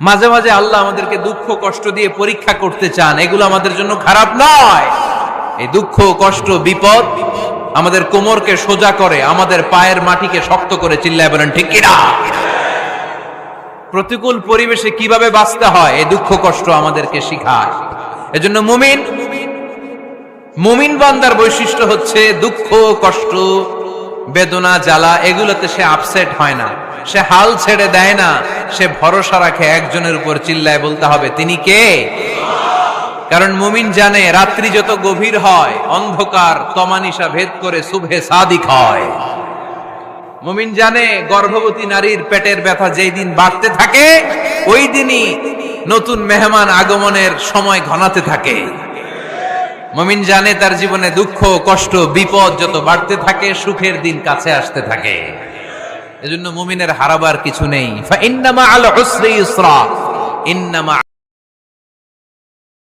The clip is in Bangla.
মাঝে মাঝে আল্লাহ আমাদেরকে দুঃখ কষ্ট দিয়ে পরীক্ষা করতে চান, এগুলো আমাদের জন্য খারাপ নয়। এই দুঃখ কষ্ট বিপদ আমাদের কোমরকে সোজা করে, আমাদের পায়ের মাটিকে শক্ত করে। চিল্লায় বলেন ঠিক কিনা? প্রতিকূল পরিবেশে কিভাবে বাঁচতে হয় এই দুঃখ কষ্ট আমাদেরকে শিখায়। এজন্য মুমিন বান্দার বৈশিষ্ট্য হচ্ছে দুঃখ কষ্ট বেদনা জ্বালা এগুলোতে সে আপসেট হয় না, সে হাল ছেড়ে দেয় না, সে ভরসা রাখে একজনের উপর। চিল্লায় বলতে হবে তিনি কে? কারণ মুমিন জানে রাত্রি যত গভীর হয় অন্ধকার তমানিসা ভেদ করে সুবহে সাদিক হয়। মুমিন জানে গর্ভবতী নারীর পেটের ব্যথা যেই দিন বাড়তে থাকে ওই দিনই নতুন মেহমান আগমনের সময় ঘনাতে থাকে। মুমিন জানে তার জীবনে দুঃখ কষ্ট বিপদ যত বাড়তে থাকে সুখের দিন কাছে আসতে থাকে। এজন্য মুমিনের হারাবার কিছু নেই। ফা ইন্নামা আল উসরি ইউসরা, ইন্নামা